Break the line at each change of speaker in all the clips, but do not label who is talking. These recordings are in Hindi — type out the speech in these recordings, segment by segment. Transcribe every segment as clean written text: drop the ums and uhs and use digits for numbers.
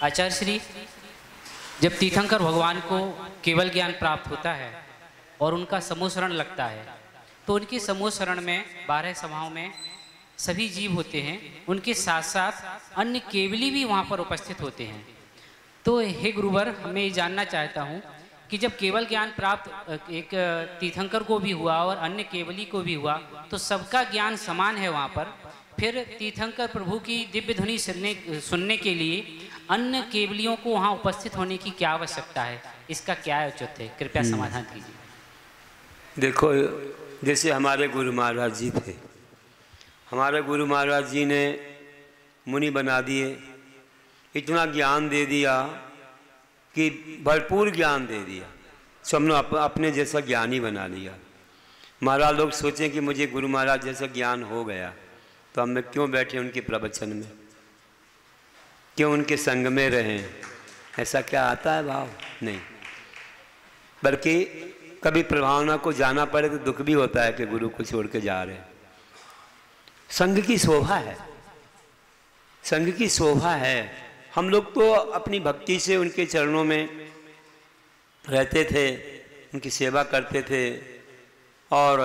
आचार्य श्री, जब तीर्थंकर भगवान को केवल ज्ञान प्राप्त होता है और उनका समूह शरण लगता है, तो उनके समूह शरण में 12 सभाओं में सभी जीव होते हैं, उनके साथ साथ अन्य केवली भी वहाँ पर उपस्थित होते हैं। तो हे गुरुवर, मैं ये जानना चाहता हूँ कि जब केवल ज्ञान प्राप्त एक तीर्थंकर को भी हुआ और अन्य केवली को भी हुआ, तो सबका ज्ञान समान है वहाँ पर, फिर तीर्थंकर प्रभु की दिव्य ध्वनि सुनने के लिए अन्य केवलियों को वहाँ उपस्थित होने की क्या आवश्यकता है? इसका क्या उचित है? कृपया समाधान कीजिए।
देखो, जैसे हमारे गुरु महाराज जी थे, हमारे गुरु महाराज जी ने मुनि बना दिए, इतना ज्ञान दे दिया कि भरपूर ज्ञान दे दिया, सबने अपने जैसा ज्ञानी बना लिया। महाराज लोग सोचें कि मुझे गुरु महाराज जैसा ज्ञान हो गया, तो हम क्यों बैठे उनके प्रवचन में, क्यों उनके संग में रहें? ऐसा क्या आता है भाव? नहीं, बल्कि कभी प्रभावना को जाना पड़े तो दुख भी होता है कि गुरु को छोड़ के जा रहे हैं। संग की शोभा है, संग की शोभा है। हम लोग तो अपनी भक्ति से उनके चरणों में रहते थे, उनकी सेवा करते थे, और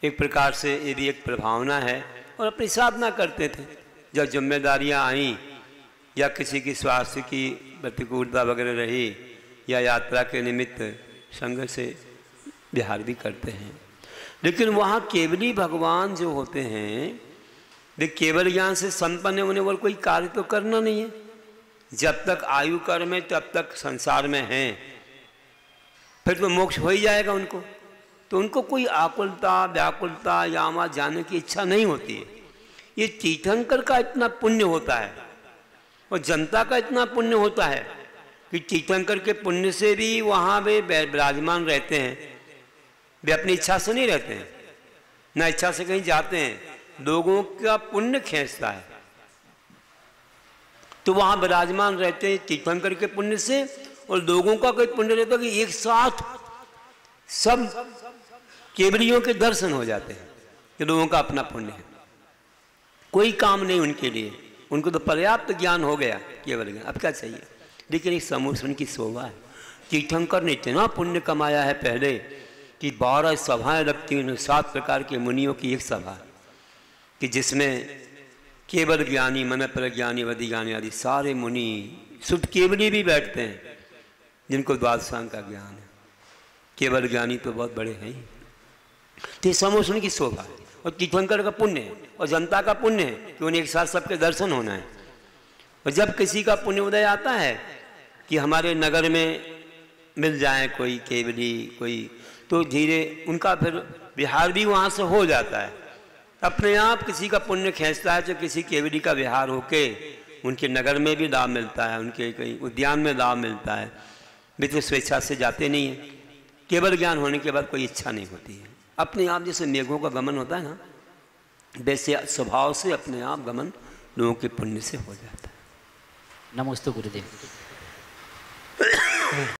एक प्रकार से ये भी एक प्रभावना है, और अपनी साधना करते थे। जब जिम्मेदारियां आईं या किसी की स्वास्थ्य की प्रतिकूलता वगैरह रही या यात्रा के निमित्त संग से विहार भी करते हैं। लेकिन वहाँ केवली भगवान जो होते हैं, वे केवल ज्ञान से संपन्न होने वाले कोई कार्य तो करना नहीं है। जब तक आयु कर्म है तब तक संसार में हैं, फिर तो मोक्ष हो ही जाएगा उनको। तो उनको कोई आकुलता व्याकुलता या वहाँ जाने की इच्छा नहीं होती है। ये तीर्थंकर का इतना पुण्य होता है और जनता का इतना पुण्य होता है कि तीर्थंकर के पुण्य से भी वहाँ वे विराजमान रहते हैं। वे अपनी इच्छा से नहीं रहते हैं, ना इच्छा से कहीं जाते हैं, लोगों का पुण्य खींचता है, तो वहाँ विराजमान रहते हैं तीर्थंकर के पुण्य से। और लोगों का कोई पुण्य रहता है कि एक साथ सब केवलियों के दर्शन हो जाते हैं, कि लोगों का अपना पुण्य है, कोई काम नहीं उनके लिए, उनको तो पर्याप्त ज्ञान हो गया केवल ज्ञान, अब क्या चाहिए। लेकिन एक समूह उनकी शोभा है। तीर्थंकर ने इतना पुण्य कमाया है पहले कि 12 सभाएं रखती हैं, 7 प्रकार के मुनियों की एक सभा, कि जिसमें केवल ज्ञानी, मन प्रज्ञानी, वधिज्ञानी आदि सारे मुनि, शुद्ध केवली भी बैठते हैं, जिनको द्वादशांग का ज्ञान है। केवल ज्ञानी तो बहुत बड़े हैं ही। तो समूह उनकी शोभा है और तीर्थंकर का पुण्य है और जनता का पुण्य है कि उन्हें एक साथ सबके दर्शन होना है। और जब किसी का पुण्य उदय आता है कि हमारे नगर में मिल जाए कोई केवली कोई, तो धीरे उनका फिर विहार भी वहाँ से हो जाता है। अपने आप किसी का पुण्य खींचता है, तो किसी केवली का विहार होके उनके नगर में भी लाभ मिलता है, उनके कहीं उद्यान में लाभ मिलता है। वे तो स्वेच्छा से जाते नहीं हैं। केवल ज्ञान होने के बाद कोई इच्छा नहीं होती है। अपने आप जैसे मेघों का गमन होता है ना, वैसे स्वभाव से अपने आप गमन लोगों के पुण्य से हो जाता है।
नमोस्तु गुरुदेव।